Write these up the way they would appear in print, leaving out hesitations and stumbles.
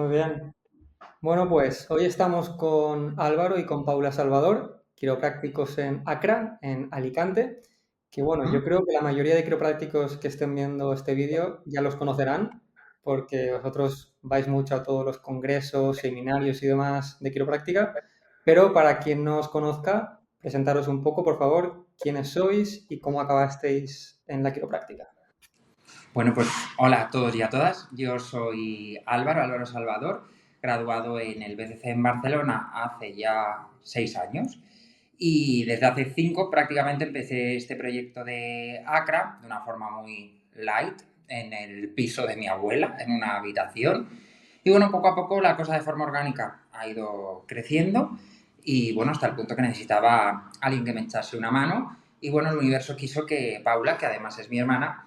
Muy bien. Bueno, pues hoy estamos con Álvaro y con Paula Salvador, quiroprácticos en Acra, en Alicante, que bueno, yo creo que la mayoría de quiroprácticos que estén viendo este vídeo ya los conocerán, porque vosotros vais mucho a todos los congresos, seminarios y demás de quiropráctica, pero para quien no os conozca, presentaros un poco, por favor, quiénes sois y cómo acabasteis en la quiropráctica. Bueno, pues hola a todos y a todas. Yo soy Álvaro Salvador, graduado en el BCC en Barcelona hace ya 6 años. Y desde hace 5 prácticamente empecé este proyecto de Acra de una forma muy light, en el piso de mi abuela, en una habitación. Y bueno, poco a poco la cosa de forma orgánica ha ido creciendo y bueno, hasta el punto que necesitaba alguien que me echase una mano. Y bueno, el universo quiso que Paula, que además es mi hermana,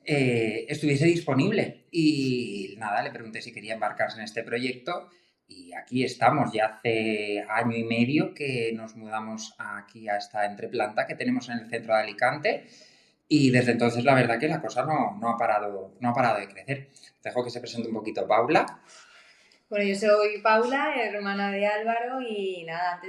estuviese disponible. Y nada, le pregunté si quería embarcarse en este proyecto y aquí estamos. Ya hace año y medio que nos mudamos aquí a esta entreplanta que tenemos en el centro de Alicante y desde entonces la verdad que la cosa no ha parado de crecer. Dejo que se presente un poquito Paula. Bueno, yo soy Paula, hermana de Álvaro, y nada,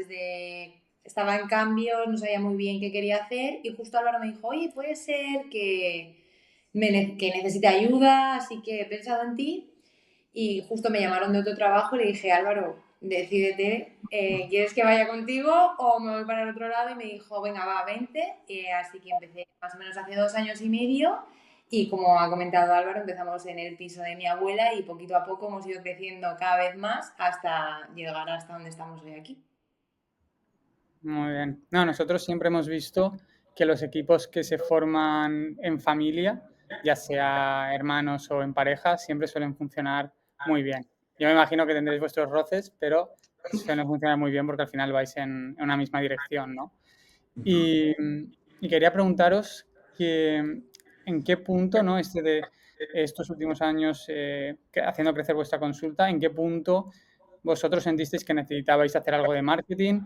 estaba en cambio, no sabía muy bien qué quería hacer, y justo Álvaro me dijo, oye, puede ser que necesite ayuda, así que he pensado en ti, y justo me llamaron de otro trabajo y le dije, Álvaro, decídete, ¿quieres que vaya contigo o me voy para el otro lado? Y me dijo, venga, va, vente, así que empecé más o menos hace 2 años y medio. Y como ha comentado Álvaro, empezamos en el piso de mi abuela y poquito a poco hemos ido creciendo cada vez más hasta llegar hasta donde estamos hoy aquí. Muy bien. No, nosotros siempre hemos visto que los equipos que se forman en familia, ya sea hermanos o en pareja, siempre suelen funcionar muy bien. Yo me imagino que tendréis vuestros roces, pero suelen funcionar muy bien porque al final vais en una misma dirección, ¿no? Y, y quería preguntaros en qué punto, ¿no? De estos últimos años haciendo crecer vuestra consulta, ¿en qué punto vosotros sentisteis que necesitabais hacer algo de marketing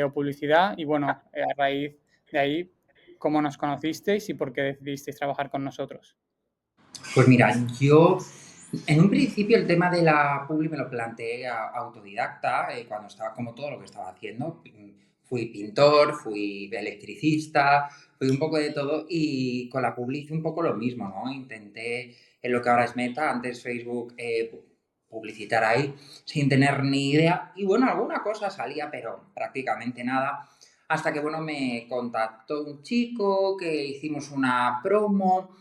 o publicidad? Y bueno, a raíz de ahí, ¿cómo nos conocisteis y por qué decidisteis trabajar con nosotros? Pues mira, yo en un principio el tema de la publi me lo planteé autodidacta, cuando estaba como todo lo que estaba haciendo. Fui pintor, fui electricista, fui un poco de todo y con la publi hice un poco lo mismo, ¿no? Intenté en lo que ahora es Meta, antes Facebook, publicitar ahí sin tener ni idea y bueno, alguna cosa salía, pero prácticamente nada. Hasta que, bueno, me contactó un chico que hicimos una promo.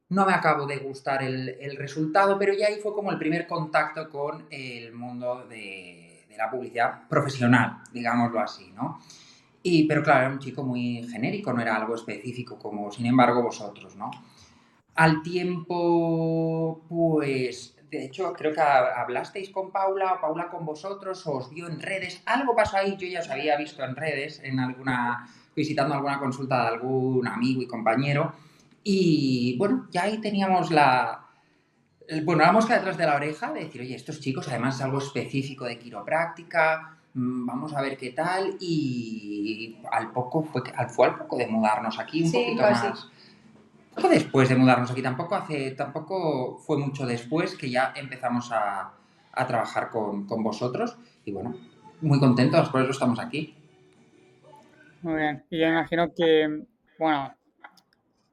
No me acabo de gustar el resultado, pero ya ahí fue como el primer contacto con el mundo de la publicidad profesional, digámoslo así, ¿no? Pero claro, era un chico muy genérico, no era algo específico como, sin embargo, vosotros, ¿no? Al tiempo, pues, de hecho, creo que hablasteis con Paula, o Paula con vosotros, o os vio en redes, algo pasó ahí, yo ya os había visto en redes, visitando alguna consulta de algún amigo y compañero, y bueno, ya ahí teníamos la mosca detrás de la oreja de decir, oye, estos chicos, además es algo específico de quiropráctica, vamos a ver qué tal, y fue al poco de mudarnos aquí, un Sí, poquito casi. más. Poco después de mudarnos aquí, tampoco fue mucho después que ya empezamos a trabajar con vosotros y bueno, muy contentos, por eso estamos aquí. Muy bien. Y yo imagino que, bueno,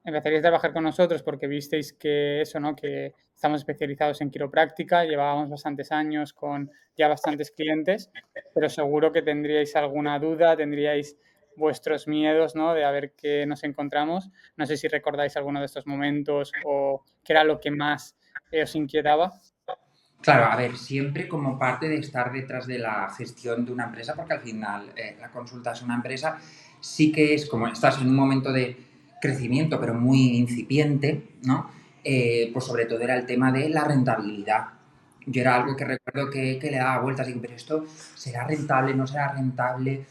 empezaríais a trabajar con nosotros porque visteis que eso, ¿no? Que estamos especializados en quiropráctica, llevábamos bastantes años con ya bastantes clientes, pero seguro que tendríais alguna duda, tendríais vuestros miedos, ¿no? De a ver qué nos encontramos. No sé si recordáis alguno de estos momentos o qué era lo que más os inquietaba. Claro, a ver, siempre como parte de estar detrás de la gestión de una empresa, porque al final la consulta es una empresa, sí que es como estás en un momento de crecimiento, pero muy incipiente, ¿no? Pues sobre todo era el tema de la rentabilidad. Yo era algo que recuerdo que le daba vueltas y digo, pero esto será rentable, no será rentable.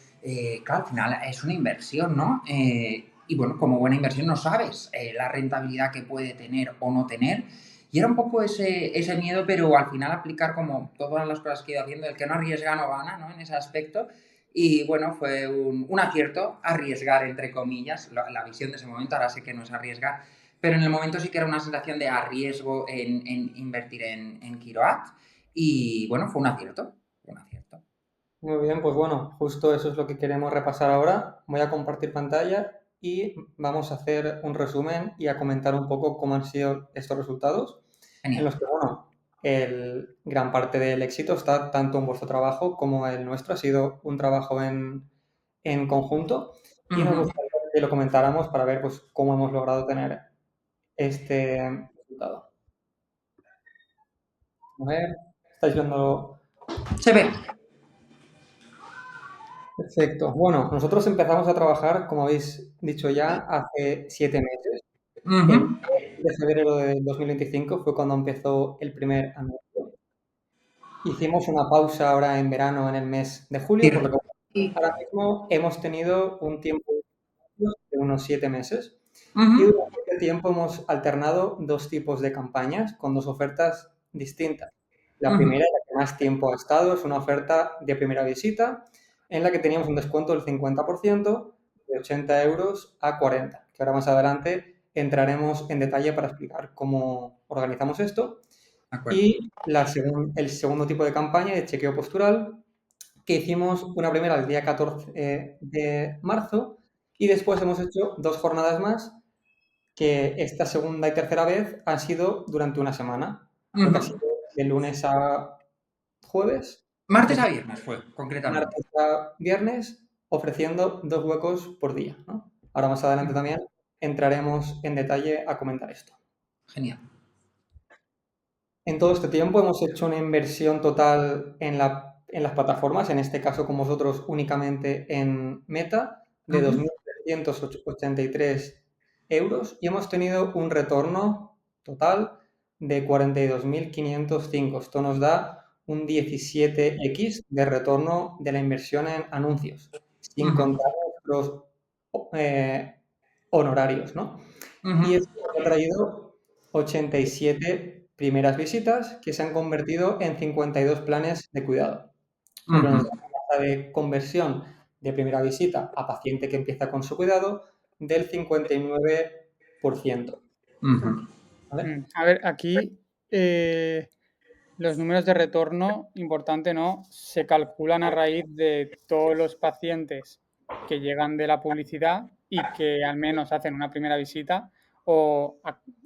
Claro, al final es una inversión, ¿no? Y bueno, como buena inversión no sabes la rentabilidad que puede tener o no tener. Y era un poco ese miedo, pero al final aplicar como todas las cosas que he ido haciendo, el que no arriesga no gana, ¿no? En ese aspecto. Y bueno, fue un acierto arriesgar, entre comillas, la visión de ese momento. Ahora sé que no es arriesgar, pero en el momento sí que era una sensación de arriesgo en invertir en Quiroat. y bueno, fue un acierto. Fue un acierto. Muy bien, pues bueno, justo eso es lo que queremos repasar ahora. Voy a compartir pantalla y vamos a hacer un resumen y a comentar un poco cómo han sido estos resultados, en los Genial. que, bueno, gran parte del éxito está tanto en vuestro trabajo como el nuestro. Ha sido un trabajo en conjunto y nos Ujú. gustaría que lo comentáramos para ver pues, cómo hemos logrado tener este resultado. A ver, ¿estáis viendo? Se ve. Perfecto. Bueno, nosotros empezamos a trabajar, como habéis dicho ya, hace 7 meses. El Ujú. 10 de febrero de 2025 fue cuando empezó el primer anuncio. Hicimos una pausa ahora en verano, en el mes de julio, por lo Cierto. que Sí. ahora mismo hemos tenido un tiempo de unos 7 meses. Y Ujú. durante este tiempo hemos alternado 2 tipos de campañas con 2 ofertas distintas. La Ujú. primera, la que más tiempo ha estado, es una oferta de primera visita, en la que teníamos un descuento del 50%, de 80 euros a 40, que ahora más adelante entraremos en detalle para explicar cómo organizamos esto. De acuerdo. Y el segundo tipo de campaña de chequeo postural, que hicimos una primera el día 14 de marzo y después hemos hecho 2 jornadas más, que esta segunda y tercera vez han sido durante una semana, lo que ha sido Ujú. de lunes a jueves, Martes a ofreciendo viernes fue, concretamente. martes a viernes, ofreciendo 2 huecos por día, ¿no? Ahora más adelante también entraremos en detalle a comentar esto. Genial. En todo este tiempo hemos hecho una inversión total en las plataformas, en este caso con vosotros únicamente en Meta, de Ujú. 2.383 euros y hemos tenido un retorno total de 42.505. Esto nos da un 17x de retorno de la inversión en anuncios, sin Ujú. contar los eh, honorarios, ¿no? Y Ujú. esto nos ha traído 87 primeras visitas que se han convertido en 52 planes de cuidado, lo que nos da Ujú. una tasa de conversión de primera visita a paciente que empieza con su cuidado del 59%. Ujú. ¿Vale? A ver, aquí los números de retorno, importante, ¿no? Se calculan a raíz de todos los pacientes que llegan de la publicidad y que al menos hacen una primera visita o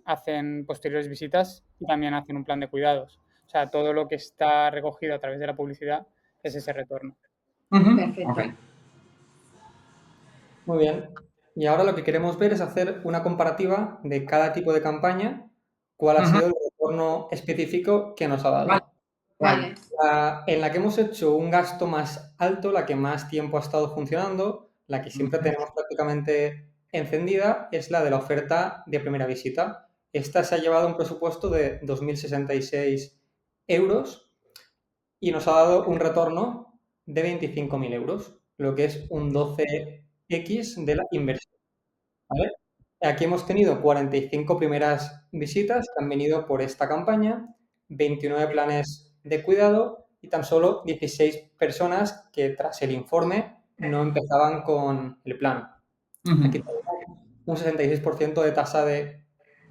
hacen posteriores visitas y también hacen un plan de cuidados. O sea, todo lo que está recogido a través de la publicidad es ese retorno. Ujú. Perfecto. Ok. Muy bien. Y ahora lo que queremos ver es hacer una comparativa de cada tipo de campaña, cuál ha Ujú. sido el retorno específico que nos ha Vale. dado. Vale. En la que hemos hecho un gasto más alto, la que más tiempo ha estado funcionando, la que siempre Ujú. tenemos prácticamente encendida, es la de la oferta de primera visita. Esta se ha llevado un presupuesto de 2.066 euros y nos ha dado un retorno de 25.000 euros, lo que es un 12x de la inversión. ¿Vale? Aquí hemos tenido 45 primeras visitas que han venido por esta campaña, 29 planes de cuidado y tan solo 16 personas que tras el informe no empezaban con el plan. Aquí Ujú. tenemos un 66% de tasa de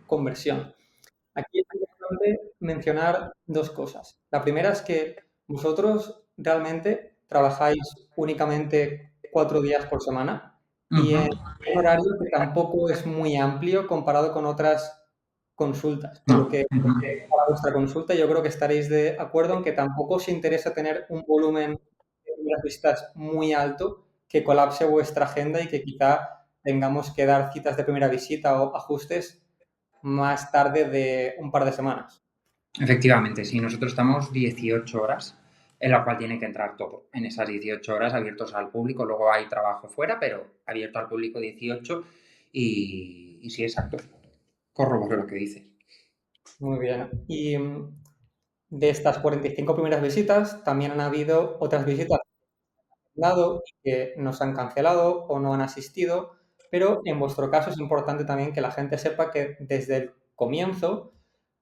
conversión. Aquí es importante mencionar 2 cosas. La primera es que vosotros realmente trabajáis únicamente 4 días por semana y Ujú. en un horario que tampoco es muy amplio comparado con otras consultas. Por lo No. que Ujú. para vuestra consulta yo creo que estaréis de acuerdo en que tampoco os interesa tener un volumen de primeras visitas muy alto que colapse vuestra agenda y que quizá tengamos que dar citas de primera visita o ajustes más tarde de un par de semanas. Efectivamente, sí, nosotros estamos 18 horas, en la cual tiene que entrar todo. En esas 18 horas abiertos al público, luego hay trabajo fuera, pero abierto al público 18 y sí, exacto. Corroboro lo que dices. Muy bien. Y de estas 45 primeras visitas, también han habido otras visitas dado y que nos han cancelado o no han asistido, pero en vuestro caso es importante también que la gente sepa que desde el comienzo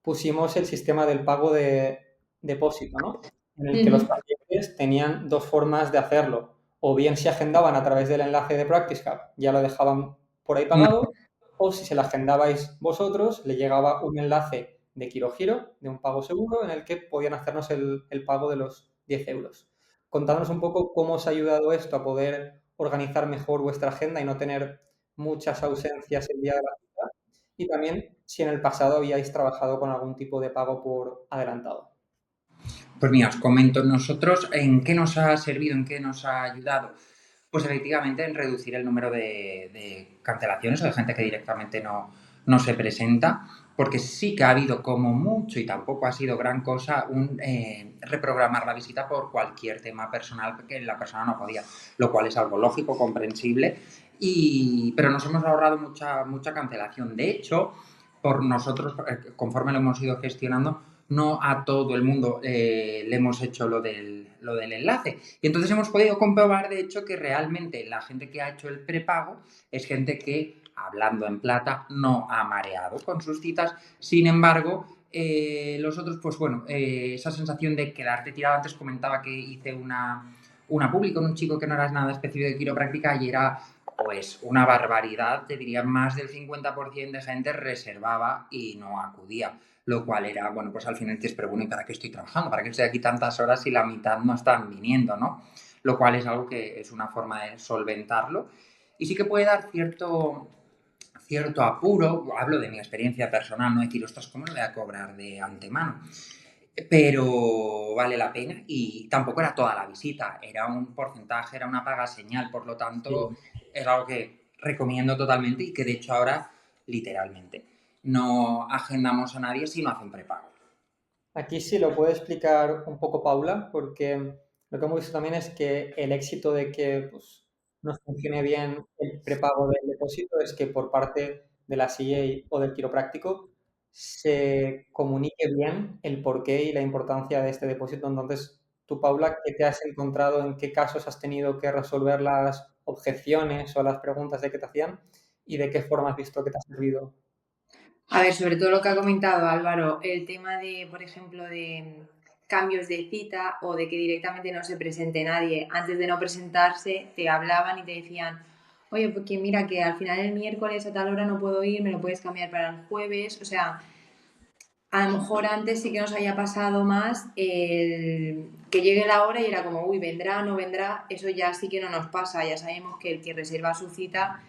pusimos el sistema del pago de depósito, ¿no? En el que los Ujú. pacientes tenían 2 formas de hacerlo. O bien si agendaban a través del enlace de PracticeCap, ya lo dejaban por ahí Mm. pagado, o si se lo agendabais vosotros, le llegaba un enlace de Quirogiro, de un pago seguro, en el que podían hacernos el pago de los 10 euros. Contadnos un poco cómo os ha ayudado esto a poder organizar mejor vuestra agenda y no tener muchas ausencias el día de la cita, y también si en el pasado habíais trabajado con algún tipo de pago por adelantado. Pues mira, os comento nosotros en qué nos ha servido, en qué nos ha ayudado. Pues efectivamente en reducir el número de cancelaciones o de gente que directamente no se presenta, porque sí que ha habido como mucho, y tampoco ha sido gran cosa, reprogramar la visita por cualquier tema personal que la persona no podía, lo cual es algo lógico, comprensible, pero nos hemos ahorrado mucha cancelación. De hecho, por nosotros, conforme lo hemos ido gestionando, no a todo el mundo le hemos hecho lo del enlace. Y entonces hemos podido comprobar, de hecho, que realmente la gente que ha hecho el prepago es gente que, hablando en plata, no ha mareado con sus citas. Sin embargo, los otros, pues bueno, esa sensación de quedarte tirado. Antes comentaba que hice una publi con un chico que no era nada específico de quiropráctica y era pues una barbaridad, te diría más del 50% de gente reservaba y no acudía, lo cual era, bueno, pues al final te pero bueno, ¿y para qué estoy trabajando? ¿Para qué estoy aquí tantas horas si la mitad no están viniendo, no? Lo cual es algo que es una forma de solventarlo y sí que puede dar cierto apuro, hablo de mi experiencia personal, no decir, ostras, ¿cómo lo voy a cobrar de antemano? Pero vale la pena y tampoco era toda la visita, era un porcentaje, era una paga señal, por lo tanto es algo que recomiendo totalmente y que de hecho ahora literalmente no agendamos a nadie si no hacen prepago. Aquí sí lo puede explicar un poco Paula, porque lo que hemos visto también es que el éxito de que pues, nos funcione bien el prepago del depósito es que por parte de la CA o del quiropráctico se comunique bien el porqué y la importancia de este depósito. Entonces, tú, Paula, ¿qué te has encontrado? ¿En qué casos has tenido que resolver las objeciones o las preguntas de que te hacían? ¿Y de qué forma has visto que te ha servido? A ver, sobre todo lo que ha comentado Álvaro, el tema de, por ejemplo, de cambios de cita o de que directamente no se presente nadie. Antes de no presentarse, te hablaban y te decían, oye, porque mira que al final el miércoles a tal hora no puedo ir, me lo puedes cambiar para el jueves. O sea, a lo mejor antes sí que nos había pasado más el que llegue la hora y era como, uy, vendrá, no vendrá. Eso ya sí que no nos pasa. Ya sabemos que el que reserva su cita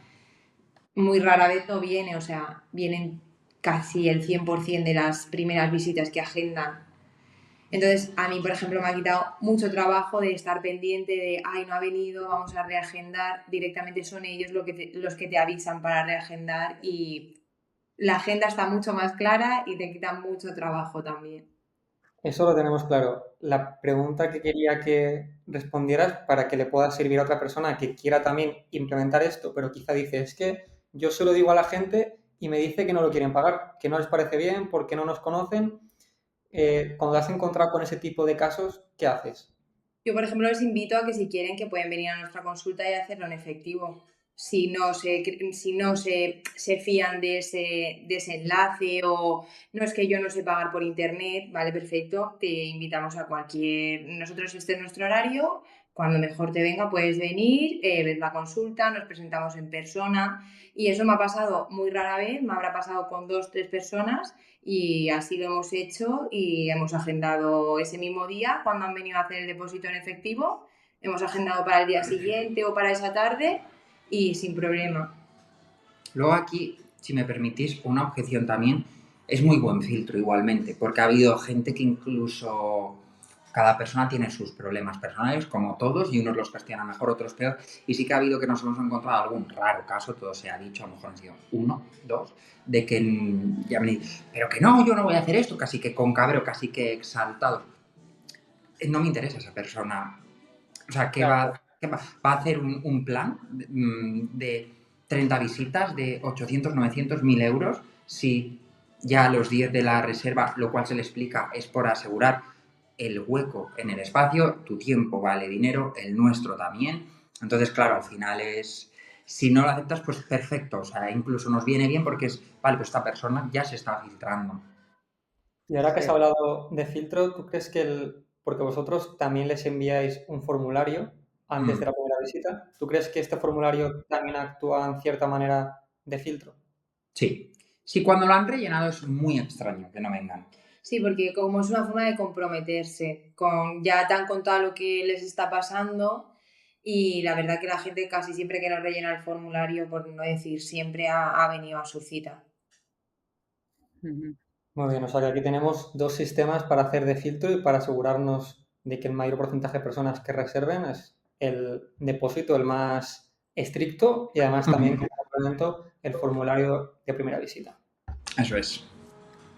muy rara vez no viene, o sea, vienen casi el 100% de las primeras visitas que agendan. Entonces, a mí, por ejemplo, me ha quitado mucho trabajo de estar pendiente de, ay, no ha venido, vamos a reagendar. Directamente son ellos los que te avisan para reagendar y la agenda está mucho más clara y te quita mucho trabajo también. Eso lo tenemos claro. La pregunta que quería que respondieras para que le pueda servir a otra persona que quiera también implementar esto, pero quizá dice, es que yo se lo digo a la gente y me dice que no lo quieren pagar, que no les parece bien, porque no nos conocen. Cuando te has encontrado con ese tipo de casos, ¿qué haces? Yo, por ejemplo, les invito a que si quieren que pueden venir a nuestra consulta y hacerlo en efectivo. Si no se fían de ese enlace o no es que yo no sé pagar por internet, vale, perfecto, te invitamos a cualquier... Nosotros este es nuestro horario, cuando mejor te venga puedes venir, ver la consulta, nos presentamos en persona y eso me ha pasado muy rara vez, me habrá pasado con 2 o 3 personas y así lo hemos hecho y hemos agendado ese mismo día cuando han venido a hacer el depósito en efectivo, hemos agendado para el día siguiente o para esa tarde y sin problema. Luego aquí, si me permitís, una objeción también, es muy buen filtro igualmente, porque ha habido gente que incluso cada persona tiene sus problemas personales, como todos, y unos los gestionan mejor, otros peor, y sí que ha habido que nos hemos encontrado algún raro caso, todo se ha dicho, a lo mejor han sido 1, 2, de que ya me dicen, pero que no, yo no voy a hacer esto, casi que con cabreo, casi que exaltado. No me interesa esa persona. O sea, Claro. va a hacer un plan de 30 visitas de 800, 900, 1000 euros si ya a los 10 de la reserva, lo cual se le explica, es por asegurar el hueco en el espacio, tu tiempo vale dinero, el nuestro también. Entonces, claro, al final es, si no lo aceptas, pues perfecto. O sea, incluso nos viene bien porque es, vale, pues esta persona ya se está filtrando. Y ahora que has Sí. hablado de filtro, ¿tú crees que porque vosotros también les enviáis un formulario antes de Mm. la primera visita, ¿tú crees que este formulario también actúa en cierta manera de filtro? Sí, Si cuando lo han rellenado es muy extraño que no vengan. Sí, porque como es una forma de comprometerse, ya te han contado lo que les está pasando y la verdad que la gente casi siempre que nos rellena el formulario, por no decir siempre, ha venido a su cita. Ujú. Muy bien, o sea que aquí tenemos dos sistemas para hacer de filtro y para asegurarnos de que el mayor porcentaje de personas que reserven es el depósito el más estricto y además también como complemento el formulario de primera visita. Eso es.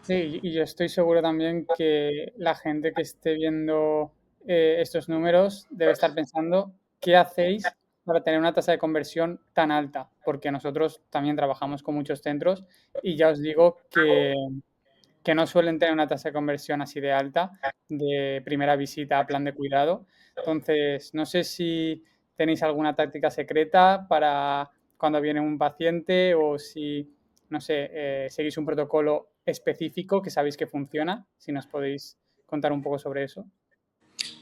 Sí, y yo estoy seguro también que la gente que esté viendo estos números debe estar pensando qué hacéis para tener una tasa de conversión tan alta, porque nosotros también trabajamos con muchos centros y ya os digo que no suelen tener una tasa de conversión así de alta de primera visita a plan de cuidado. Entonces, no sé si tenéis alguna táctica secreta para cuando viene un paciente o si, no sé, seguís un protocolo específico que sabéis que funciona, si nos podéis contar un poco sobre eso.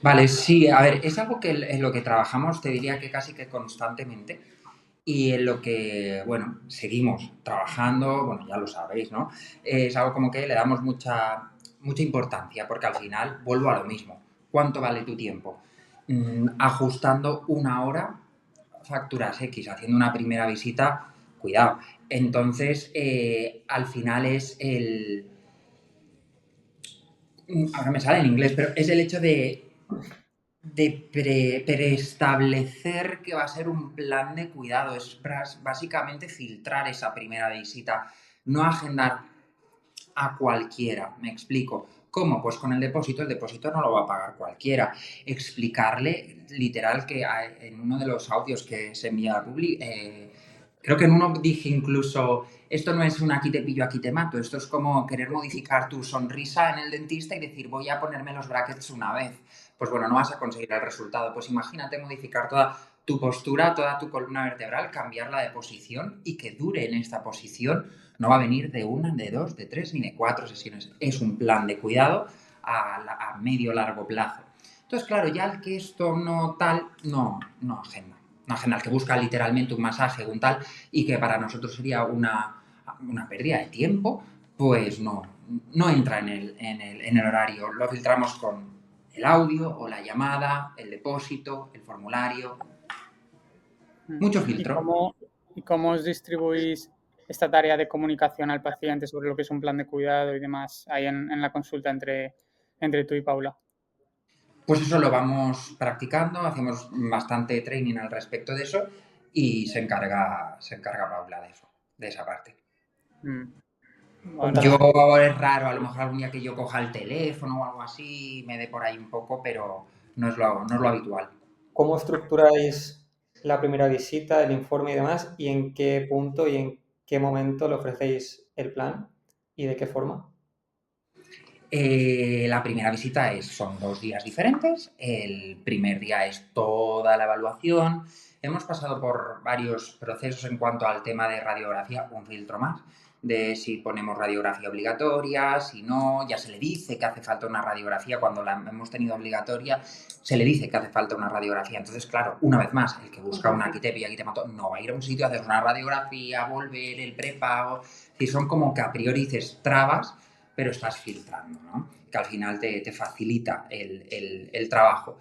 Vale, sí, a ver, es algo que en lo que trabajamos, te diría que casi que constantemente, y en lo que, bueno, seguimos trabajando, bueno, ya lo sabéis, ¿no? Es algo como que le damos mucha importancia, porque al final vuelvo a lo mismo. ¿Cuánto vale tu tiempo? Ajustando una hora, facturas X, haciendo una primera visita, cuidado. Entonces, al final es ahora me sale en inglés, pero es el hecho de preestablecer que va a ser un plan de cuidado. Es básicamente filtrar esa primera visita, no agendar a cualquiera. Me explico. ¿Cómo? Pues con el depósito no lo va a pagar cualquiera. Explicarle, literal, que en uno de los audios que se envía a Publi, creo que en uno dije incluso, esto no es un aquí te pillo, aquí te mato, esto es como querer modificar tu sonrisa en el dentista y decir, voy a ponerme los brackets una vez. Pues bueno, no vas a conseguir el resultado. Pues imagínate modificar toda tu postura, toda tu columna vertebral, cambiarla de posición y que dure en esta posición. No va a venir de una, de dos, de tres ni de cuatro sesiones. Es un plan de cuidado a medio largo plazo. Entonces, claro, ya el que esto no tal, no agenda. No agenda, el que busca literalmente un masaje, un tal, y que para nosotros sería una pérdida de tiempo, pues no entra en el horario. Lo filtramos con el audio o la llamada, el depósito, el formulario. Mucho ¿Y filtro. cómo os distribuís esta tarea de comunicación al paciente sobre lo que es un plan de cuidado y demás ahí en la consulta entre tú y Paula? Pues eso lo vamos practicando, hacemos bastante training al respecto de eso y se encarga Paula de eso, de esa parte. Vale. Yo Cuéntanos, es raro, a lo mejor algún día que yo coja el teléfono o algo así, me dé por ahí un poco, pero no es lo habitual. ¿cómo estructuráis la primera visita, el informe y demás? ¿Y en qué punto y en qué momento le ofrecéis el plan? ¿Y de qué forma? La primera visita son 2 días diferentes. El primer día es toda la evaluación. Hemos pasado por varios procesos en cuanto al tema de radiografía, un filtro más, de si ponemos radiografía obligatoria, si no, ya se le dice que hace falta una radiografía. Cuando la hemos tenido obligatoria, se le dice que hace falta una radiografía. Entonces, claro, una vez más, el que busca una Akitepe y Akitemato no va a ir a un sitio a hacer una radiografía, volver, el prepago. Si son como que a priori dices trabas, pero estás filtrando, ¿no? Que al final te facilita el trabajo.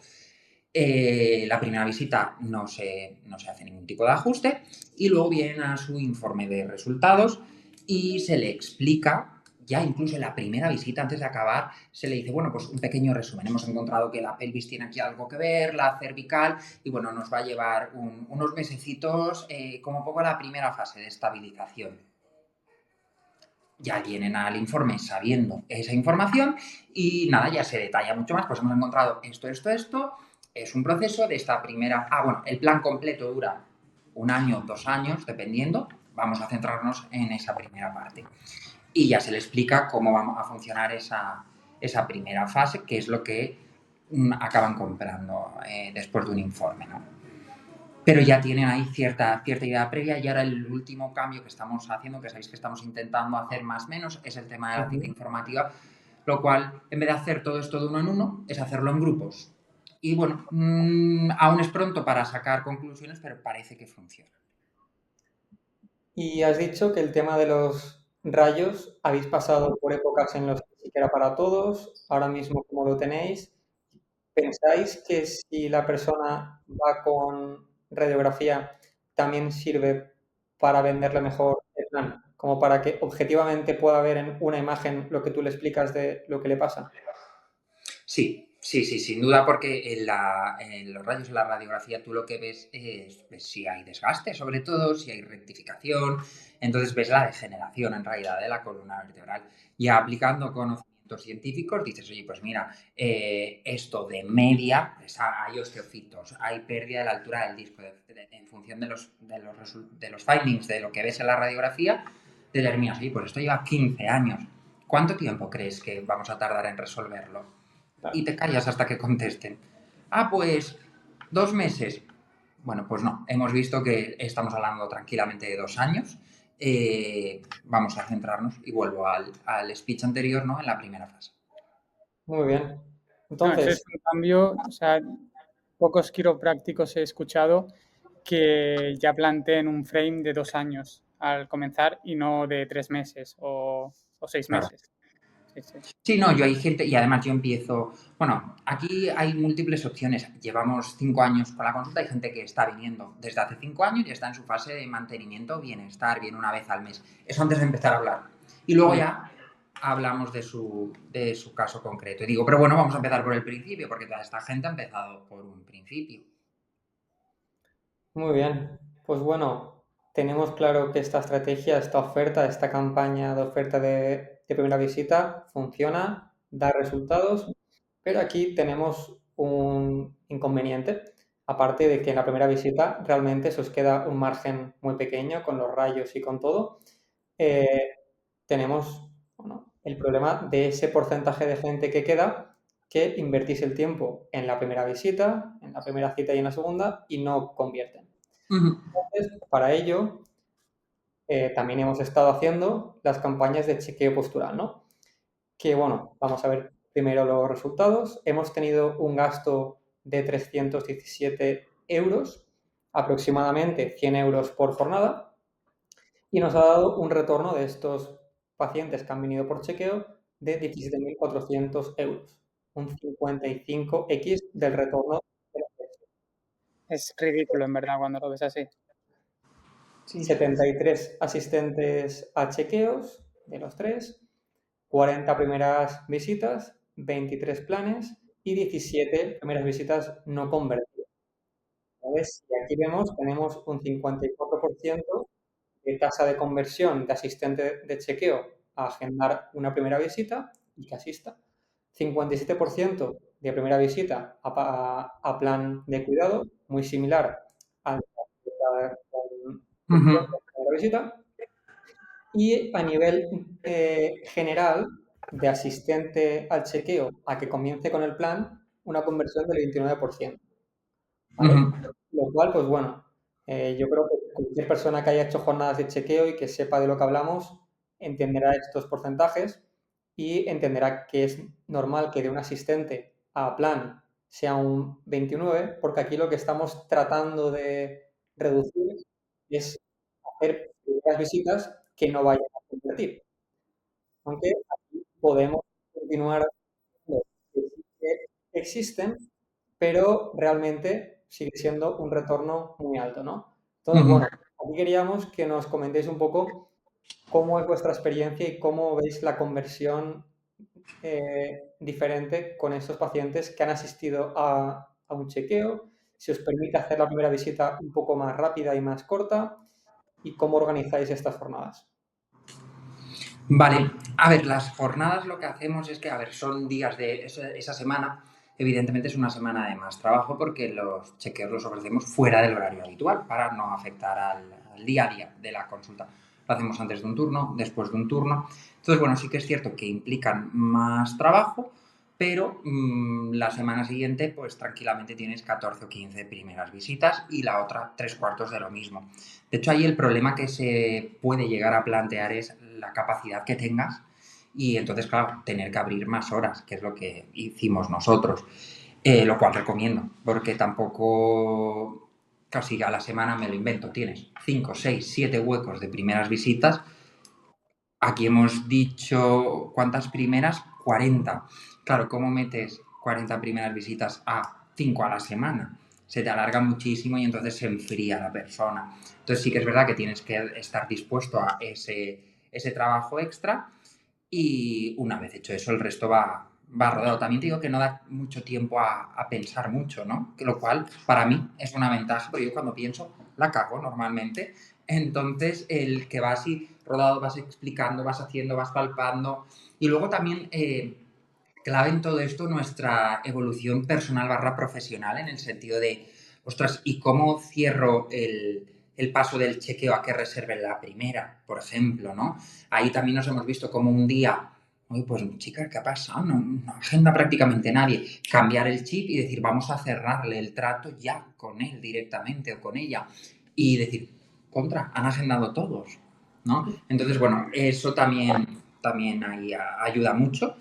La primera visita no se hace ningún tipo de ajuste y luego vienen a su informe de resultados y se le explica, ya incluso en la primera visita, antes de acabar, se le dice, bueno, pues un pequeño resumen. Hemos encontrado que la pelvis tiene aquí algo que ver, la cervical, y bueno, nos va a llevar unos mesecitos, como poco la primera fase de estabilización. Ya vienen al informe sabiendo esa información y nada, ya se detalla mucho más. Pues hemos encontrado esto. Es un proceso de esta primera... bueno, el plan completo dura 1 año, 2 años, dependiendo. Vamos a centrarnos en esa primera parte. Y ya se le explica cómo va a funcionar esa primera fase, que es lo que acaban comprando después de un informe, ¿no? Pero ya tienen ahí cierta idea previa y ahora el último cambio que estamos haciendo, que sabéis que estamos intentando hacer más o menos, es el tema de la cita informativa, lo cual, en vez de hacer todo esto de uno en uno, es hacerlo en grupos. Y bueno, aún es pronto para sacar conclusiones, pero parece que funciona. Y has dicho que el tema de los rayos, habéis pasado por épocas en las que sí que era para todos, ahora mismo cómo lo tenéis. ¿Pensáis que si la persona va con radiografía también sirve para venderle mejor el plan? Como para que objetivamente pueda ver en una imagen lo que tú le explicas de lo que le pasa. Sí, sí, sí, sin duda, porque en los rayos, en la radiografía, tú lo que ves es si hay desgaste, sobre todo, si hay rectificación, entonces ves la degeneración en realidad de la columna vertebral. Y aplicando conocimientos científicos, dices, oye, pues mira, esto de media, hay osteofitos, hay pérdida de la altura del disco, en función de los findings de lo que ves en la radiografía, determinas, oye, pues esto lleva 15 años. ¿Cuánto tiempo crees que vamos a tardar en resolverlo? Y Claro. te callas hasta que contesten. Ah, pues 2 meses. Bueno, pues no. Hemos visto que estamos hablando tranquilamente de 2 años. Vamos a centrarnos y vuelvo al speech anterior, ¿no? En la primera fase. Muy bien. No, ese Entonces, es un cambio, o sea, pocos quiroprácticos he escuchado que ya planteen un frame de 2 años al comenzar y no de 3 meses o seis Claro. meses. Sí, sí. Sí, no, yo hay gente, y además yo empiezo, bueno, aquí hay múltiples opciones. Llevamos 5 años con la consulta, hay gente que está viniendo desde hace 5 años y está en su fase de mantenimiento, bienestar, viene una vez al mes. Eso antes de empezar a hablar. Y luego ya hablamos de su caso concreto. Y digo, pero bueno, vamos a empezar por el principio, porque toda esta gente ha empezado por un principio. muy bien. Pues bueno, tenemos claro que esta estrategia, esta oferta, esta campaña de oferta de primera visita funciona, da resultados, pero aquí tenemos un inconveniente. Aparte de que en la primera visita realmente se os queda un margen muy pequeño con los rayos y con todo, eh, tenemos, bueno, el problema de ese porcentaje de gente que queda que invertís el tiempo en la primera visita, en la primera cita y en la segunda y no convierten. Ujú. Entonces, para ello, también hemos estado haciendo las campañas de chequeo postural, ¿no? Que bueno, vamos a ver primero los resultados. Hemos tenido un gasto de 317 euros, aproximadamente 100 euros por jornada, y nos ha dado un retorno de estos pacientes que han venido por chequeo de 17.400 euros, un 55x del retorno de la inversión. Es ridículo, en verdad, cuando lo ves así. Sí, 73 asistentes a chequeos de los tres, 40 primeras visitas, 23 planes y 17 primeras visitas no convertidas. ¿Sabes? Y aquí vemos, tenemos un 54% de tasa de conversión de asistente de chequeo a agendar una primera visita y que asista. 57% de primera visita a plan de cuidado, muy similar a la Ujú. primera visita. Y a nivel general, de asistente al chequeo a que comience con el plan, una conversión del 29%. ¿Vale? Ujú. Lo cual, pues bueno, yo creo que cualquier persona que haya hecho jornadas de chequeo y que sepa de lo que hablamos, entenderá estos porcentajes y entenderá que es normal que de un asistente a plan sea un 29, porque aquí lo que estamos tratando de reducir es hacer primeras visitas que no vayan a convertir. Aunque aquí podemos continuar haciendo que sí que existen, pero realmente sigue siendo un retorno muy alto, ¿no? Entonces, Ujú. bueno, aquí queríamos que nos comentéis un poco cómo es vuestra experiencia y cómo veis la conversión diferente con estos pacientes que han asistido a un chequeo, si os permite hacer la primera visita un poco más rápida y más corta y cómo organizáis estas jornadas. Vale, a ver, las jornadas lo que hacemos es que, a ver, son días de esa semana, evidentemente es una semana de más trabajo porque los chequeos los ofrecemos fuera del horario habitual para no afectar al día a día de la consulta. Lo hacemos antes de un turno, después de un turno. Entonces, bueno, sí que es cierto que implican más trabajo, pero la semana siguiente, pues tranquilamente tienes 14 o 15 primeras visitas y la otra 3/4 de lo mismo. De hecho, ahí el problema que se puede llegar a plantear es la capacidad que tengas y entonces, claro, tener que abrir más horas, que es lo que hicimos nosotros, lo cual recomiendo, porque tampoco casi a la semana me lo invento, tienes 5, 6, 7 huecos de primeras visitas Aquí hemos dicho, ¿cuántas primeras? 40. Claro, ¿cómo metes 40 primeras visitas a 5 a la semana? Se te alarga muchísimo y entonces se enfría la persona. Entonces sí que es verdad que tienes que estar dispuesto a ese trabajo extra y una vez hecho eso el resto va rodado. También te digo que no da mucho tiempo a pensar mucho, ¿no? Que lo cual para mí es una ventaja, porque yo cuando pienso la cago normalmente. Entonces el que vas así rodado, vas explicando, vas haciendo, vas palpando y luego también clave en todo esto nuestra evolución personal barra profesional en el sentido de, ostras, ¿y cómo cierro el paso del chequeo a que reserven la primera, por ejemplo, ¿no? Ahí también nos hemos visto como un día, oye, pues chica, ¿qué ha pasado? No agenda prácticamente nadie. Cambiar el chip y decir, vamos a cerrarle el trato ya con él directamente o con ella. Y decir, contra, han agendado todos, ¿no? Entonces, bueno, eso también ahí ayuda mucho.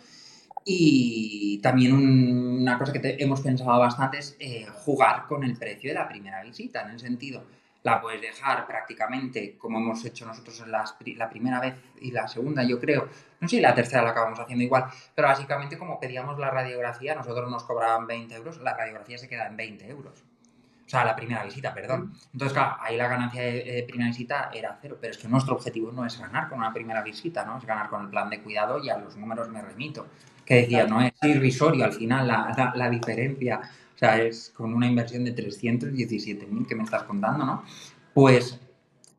Y también una cosa que hemos pensado bastante es jugar con el precio de la primera visita, en el sentido, la puedes dejar prácticamente como hemos hecho nosotros en la primera vez y la segunda, yo creo, no sé si la tercera la acabamos haciendo igual, pero básicamente como pedíamos la radiografía, nosotros nos cobraban 20 euros, la radiografía se queda en 20 euros. O sea, la primera visita, perdón. Entonces, claro, ahí la ganancia de primera visita era cero, pero es que nuestro objetivo no es ganar con una primera visita, ¿no? Es ganar con el plan de cuidado y a los números me remito. Que decía, no es irrisorio al final la diferencia, o sea, es con una inversión de 317.000 que me estás contando, ¿no? Pues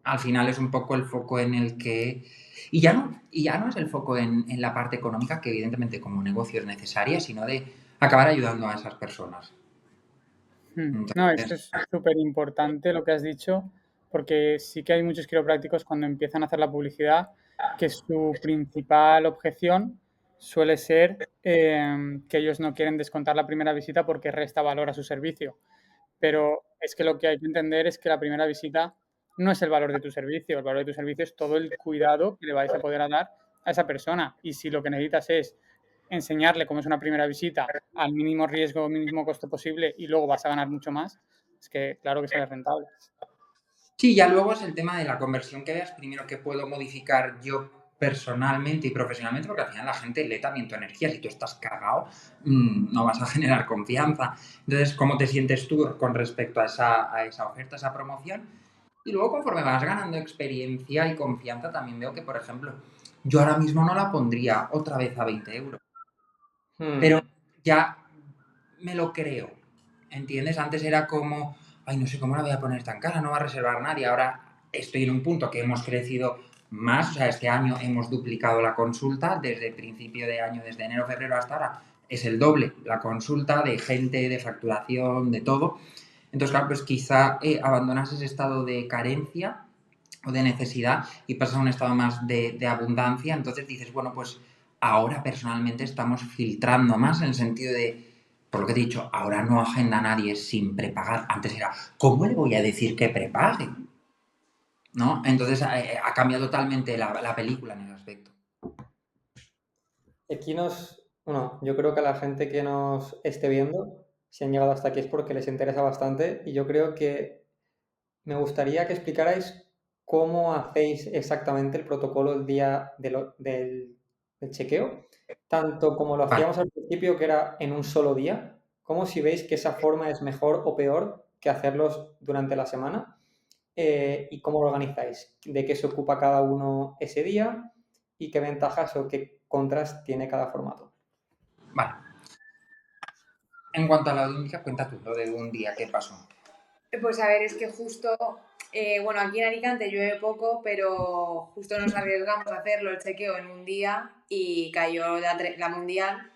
al final es un poco el foco en el que... Y ya no es el foco en la parte económica, que evidentemente como negocio es necesaria, sino de acabar ayudando a esas personas. No, esto Entonces, es súper importante lo que has dicho, porque sí que hay muchos quiroprácticos cuando empiezan a hacer la publicidad que su principal objeción suele ser que ellos no quieren descontar la primera visita porque resta valor a su servicio. Pero es que lo que hay que entender es que la primera visita no es el valor de tu servicio, el valor de tu servicio es todo el cuidado que le vais a poder dar a esa persona. Y si lo que necesitas es enseñarle cómo es una primera visita al mínimo riesgo, mínimo costo posible y luego vas a ganar mucho más, es que claro que sale rentable. sí, ya luego es el tema de la conversión que veas, primero que puedo modificar yo personalmente y profesionalmente, porque al final la gente lee también tu energía. Si tú estás cagado, no vas a generar confianza. Entonces, ¿cómo te sientes tú con respecto a esa oferta, a esa promoción? Y luego, conforme vas ganando experiencia y confianza, también veo que, por ejemplo, yo ahora mismo no la pondría otra vez a 20 euros, pero ya me lo creo, ¿entiendes? Antes era como, ay, no sé cómo la voy a poner tan cara, no va a reservar nadie. Ahora estoy en un punto que hemos crecido más, o sea, este año hemos duplicado la consulta, desde el principio de año, desde enero, febrero hasta ahora, es el doble la consulta de gente, de facturación, de todo. Entonces, claro, pues quizá abandonas ese estado de carencia o de necesidad y pasas a un estado más de abundancia. Entonces dices, bueno, pues ahora personalmente estamos filtrando más en el sentido de, por lo que he dicho, ahora no agenda nadie sin prepagar. Antes era, ¿cómo le voy a decir que prepague? ¿No? Entonces ha cambiado totalmente la película en ese aspecto. Aquí bueno, yo creo que a la gente que nos esté viendo, si han llegado hasta aquí es porque les interesa bastante y yo creo que me gustaría que explicarais cómo hacéis exactamente el protocolo el día del chequeo, tanto como lo Vale, hacíamos al principio, que era en un solo día, como si veis que esa forma es mejor o peor que hacerlos durante la semana, y cómo lo organizáis, de qué se ocupa cada uno ese día y qué ventajas o qué contras tiene cada formato. vale. En cuanto a la audiencia, cuenta tú lo de un día, ¿qué pasó? Pues a ver, es que justo, bueno, aquí en Alicante llueve poco, pero justo nos arriesgamos a hacerlo el chequeo en un día y cayó la mundial.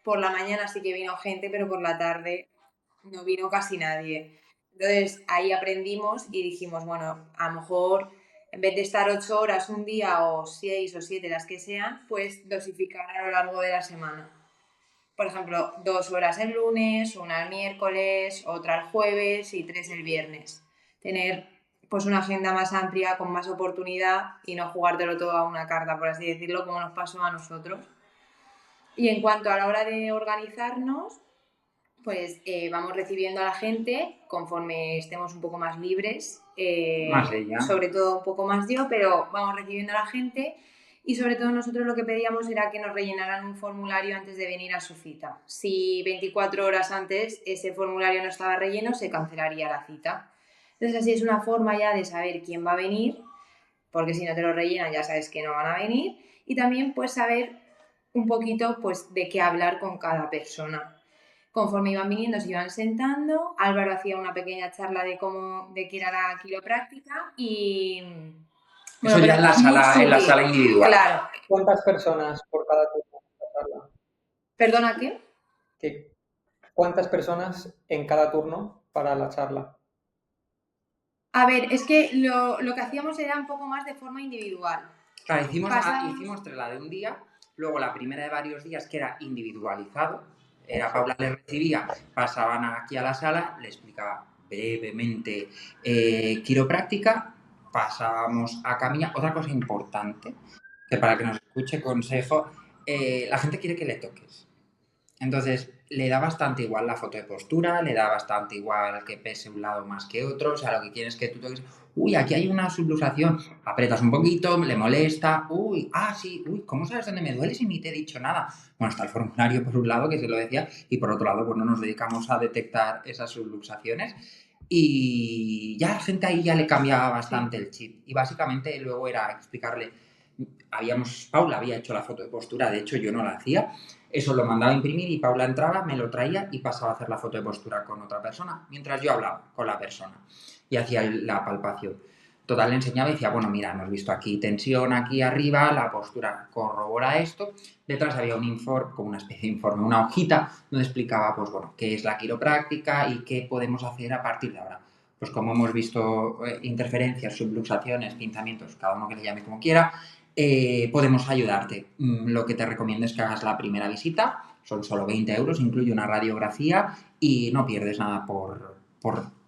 Por la mañana sí que vino gente, pero por la tarde no vino casi nadie. Entonces ahí aprendimos y dijimos, bueno, a lo mejor en vez de estar 8 horas un día o 6 o 7 las que sean, pues dosificar a lo largo de la semana. Por ejemplo, 2 horas el lunes, una el miércoles, otra el jueves y 3 el viernes. Tener pues una agenda más amplia, con más oportunidad y no jugártelo todo a una carta, por así decirlo, como nos pasó a nosotros. Y en cuanto a la hora de organizarnos, pues vamos recibiendo a la gente conforme estemos un poco más libres, Más ella. sobre todo un poco más yo, pero vamos recibiendo a la gente Y sobre todo nosotros lo que pedíamos era que nos rellenaran un formulario antes de venir a su cita. Si 24 horas antes ese formulario no estaba relleno, se cancelaría la cita. Entonces así es una forma ya de saber quién va a venir, porque si no te lo rellenan ya sabes que no van a venir. Y también pues saber un poquito pues de qué hablar con cada persona. Conforme iban viniendo se iban sentando, Álvaro hacía una pequeña charla de qué era la quiropráctica y... Eso ya en la sala individual. Claro. ¿Cuántas personas por cada turno en la charla? ¿Perdona qué? ¿Cuántas personas en cada turno para la charla? A ver, es que lo que hacíamos era un poco más de forma individual. Claro, hicimos 3 la de un día, luego la primera de varios días que era individualizado. Paula le recibía, pasaban aquí a la sala, le explicaba brevemente quiropráctica, pasábamos a Camilla. Otra cosa importante, que para que nos escuche, consejo, la gente quiere que le toques. Entonces, le da bastante igual la foto de postura, le da bastante igual que pese un lado más que otro, o sea, lo que quieres es que tú toques, uy, aquí hay una subluxación, apretas un poquito, le molesta, uy, sí, uy, ¿cómo sabes dónde me duele si ni te he dicho nada? Bueno, está el formulario por un lado, que se lo decía, y por otro lado, bueno, nos dedicamos a detectar esas subluxaciones y ya la gente ahí ya le cambiaba bastante el chip. Y básicamente luego era explicarle, Paula había hecho la foto de postura, de hecho yo no la hacía, eso lo mandaba a imprimir y Paula entraba, me lo traía y pasaba a hacer la foto de postura con otra persona, mientras yo hablaba con la persona y hacía la palpación. Total, le enseñaba y decía, bueno, mira, hemos visto aquí tensión aquí arriba, la postura corrobora esto. Detrás había un informe, como una especie de informe, una hojita, donde explicaba, pues bueno, qué es la quiropráctica y qué podemos hacer a partir de ahora. Pues como hemos visto, interferencias, subluxaciones, pinzamientos, cada uno que le llame como quiera, podemos ayudarte. Lo que te recomiendo es que hagas la primera visita, son solo 20 euros, incluye una radiografía y no pierdes nada por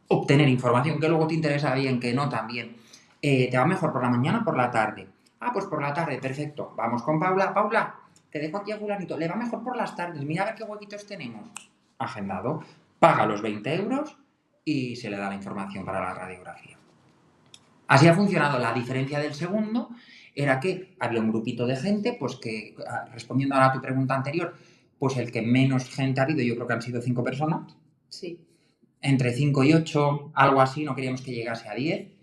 obtener información que luego te interesa bien, que no también. ¿Te va mejor por la mañana o por la tarde? Pues por la tarde, perfecto. Vamos con Paula. Paula, te dejo aquí a fulanito. Le va mejor por las tardes. Mira a ver qué huequitos tenemos. Agendado. Paga los 20 euros y se le da la información para la radiografía. Así ha funcionado. La diferencia del segundo era que había un grupito de gente, pues que, respondiendo ahora a tu pregunta anterior, pues el que menos gente ha habido, yo creo que han sido 5 personas. Sí. Entre 5 y 8, algo así, no queríamos que llegase a 10.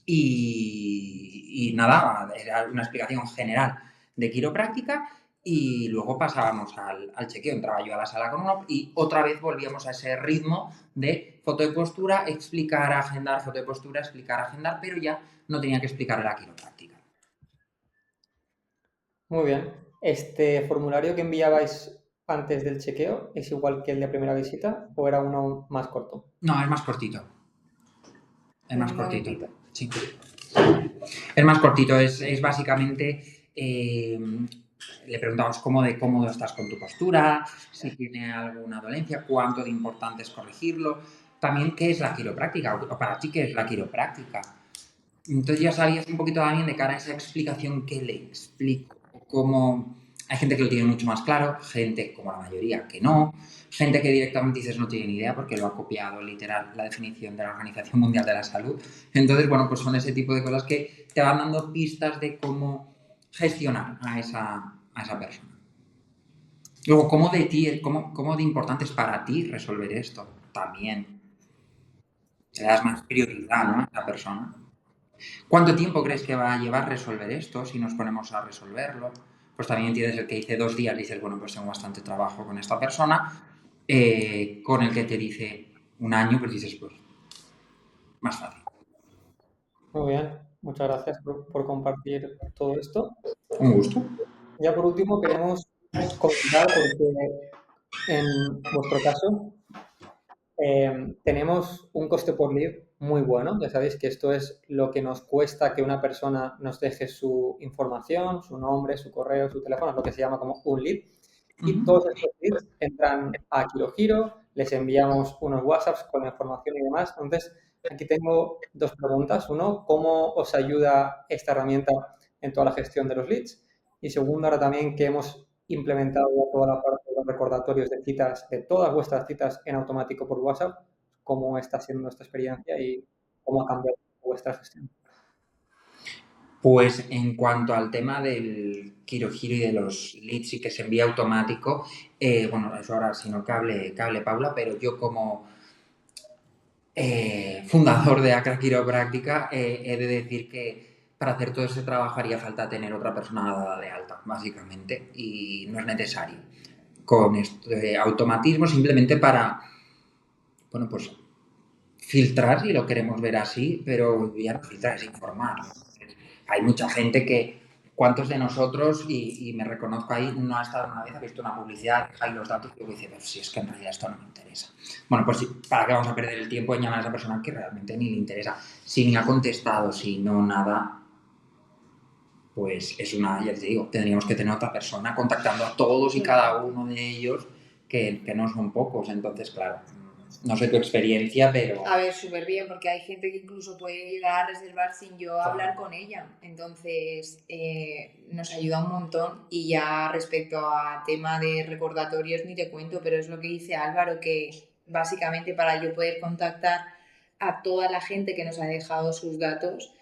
Y nada, era una explicación general de quiropráctica y luego pasábamos al chequeo. Entraba yo a la sala con uno y otra vez volvíamos a ese ritmo de foto de postura, explicar, agendar, foto de postura, explicar, agendar, pero ya no tenía que explicar la quiropráctica. Muy bien. ¿Este formulario que enviabais antes del chequeo es igual que el de primera visita o era uno más corto? No, es más cortito. Es más cortito. Sí. Es más cortito, es básicamente, le preguntamos cómo de cómodo estás con tu postura, si tiene alguna dolencia, cuánto de importante es corregirlo, también qué es la quiropráctica, o para ti qué es la quiropráctica. Entonces ya sabías un poquito también de cara a esa explicación que le explico, cómo hay gente que lo tiene mucho más claro, gente como la mayoría que no, gente que directamente dices no tiene ni idea porque lo ha copiado literal la definición de la Organización Mundial de la Salud. Entonces, bueno, pues son ese tipo de cosas que te van dando pistas de cómo gestionar a esa persona. Luego, ¿cómo de importante es para ti resolver esto? También. Le das más prioridad, ¿no?, a esa persona. ¿Cuánto tiempo crees que va a llevar resolver esto si nos ponemos a resolverlo? Pues también entiendes el que dice 2 días, dices, bueno, pues tengo bastante trabajo con esta persona. Con el que te dice 1 año, pues dices, pues, más fácil. Muy bien, muchas gracias por compartir todo esto. Un gusto. Ya por último queremos comentar, porque en vuestro caso tenemos un coste por lead muy bueno. Ya sabéis que esto es lo que nos cuesta que una persona nos deje su información, su nombre, su correo, su teléfono, lo que se llama como un lead. Y todos estos leads entran a KiloGiro, les enviamos unos WhatsApps con la información y demás. Entonces, aquí tengo 2 preguntas. Uno, ¿cómo os ayuda esta herramienta en toda la gestión de los leads? Y segundo, ahora también que hemos implementado ya toda la parte de los recordatorios de citas, de todas vuestras citas en automático por WhatsApp, ¿cómo está siendo nuestra experiencia y cómo ha cambiado vuestra gestión? Pues en cuanto al tema del Quirógiro y de los leads y que se envía automático, bueno, eso ahora si no que hable Paula, pero yo como fundador de Acra Quiropráctica, he de decir que para hacer todo ese trabajo haría falta tener otra persona dada de alta, básicamente, y no es necesario. Con este automatismo simplemente para, bueno, pues filtrar si lo queremos ver así, pero ya no filtrar, es informar. Hay mucha gente que, ¿cuántos de nosotros, y me reconozco ahí, no ha estado una vez, ha visto una publicidad, hay los datos y luego dice, pero si es que en realidad esto no me interesa? Bueno, pues ¿para qué vamos a perder el tiempo en llamar a esa persona que realmente ni le interesa? Si ni ha contestado, si no nada, pues es una, ya te digo, tendríamos que tener otra persona contactando a todos y cada uno de ellos, que no son pocos. Entonces, claro, no sé tu experiencia, pero... A ver, súper bien, porque hay gente que incluso puede llegar a reservar sin yo hablar con ella. Entonces, nos ayuda un montón. Y ya respecto a tema de recordatorios, ni te cuento, pero es lo que dice Álvaro, que básicamente para yo poder contactar a toda la gente que nos ha dejado sus datos,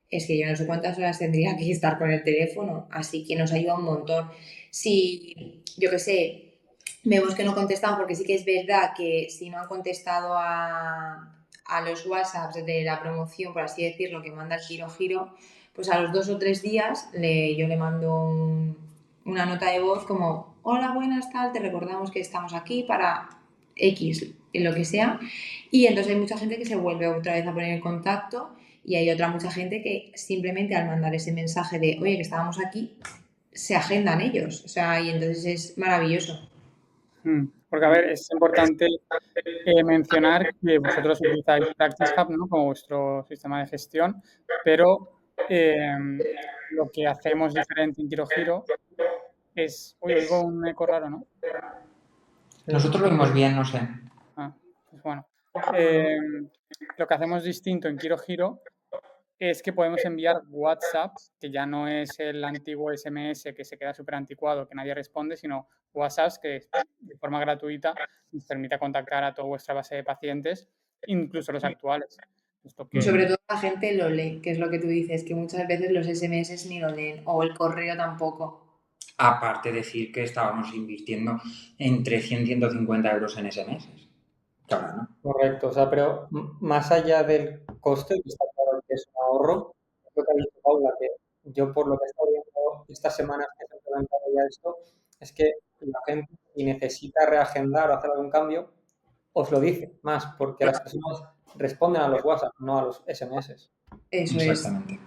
es que yo no sé cuántas horas tendría que estar con el teléfono, así que nos ayuda un montón. Si, yo qué sé, vemos que no contestan, porque sí que es verdad que si no han contestado a los WhatsApps de la promoción, por así decirlo, que manda el Giro, pues a los 2 o 3 días yo le mando una nota de voz como, hola, buenas, tal, te recordamos que estamos aquí para X, en lo que sea, y entonces hay mucha gente que se vuelve otra vez a poner en contacto. Y hay otra mucha gente que simplemente al mandar ese mensaje de, oye, que estábamos aquí, se agendan ellos. O sea, y entonces es maravilloso. Porque, a ver, es importante mencionar que vosotros utilizáis Practice Hub, ¿no?, como vuestro sistema de gestión, pero lo que hacemos diferente en Quirógiro es... Uy, oigo un eco raro, ¿no? Nosotros lo vimos bien, no sé. Pues bueno. Lo que hacemos distinto en Quirógiro es que podemos enviar WhatsApp, que ya no es el antiguo SMS que se queda súper anticuado, que nadie responde, sino WhatsApps que de forma gratuita nos permite contactar a toda vuestra base de pacientes, incluso los actuales. Esto que... Sobre todo la gente lo lee, que es lo que tú dices, que muchas veces los SMS ni lo leen, o el correo tampoco. Aparte decir que estábamos invirtiendo entre 100 y 150 euros en SMS. Claro, ¿no? Correcto, o sea, pero más allá del coste, que está claro que es un ahorro, es lo que ha dicho Paula, que yo por lo que he estado viendo estas semanas que se ha implementado ya esto, es que la gente si necesita reagendar o hacer algún cambio, os lo dice más, porque las personas responden a los WhatsApp, no a los SMS. Eso es. Exactamente.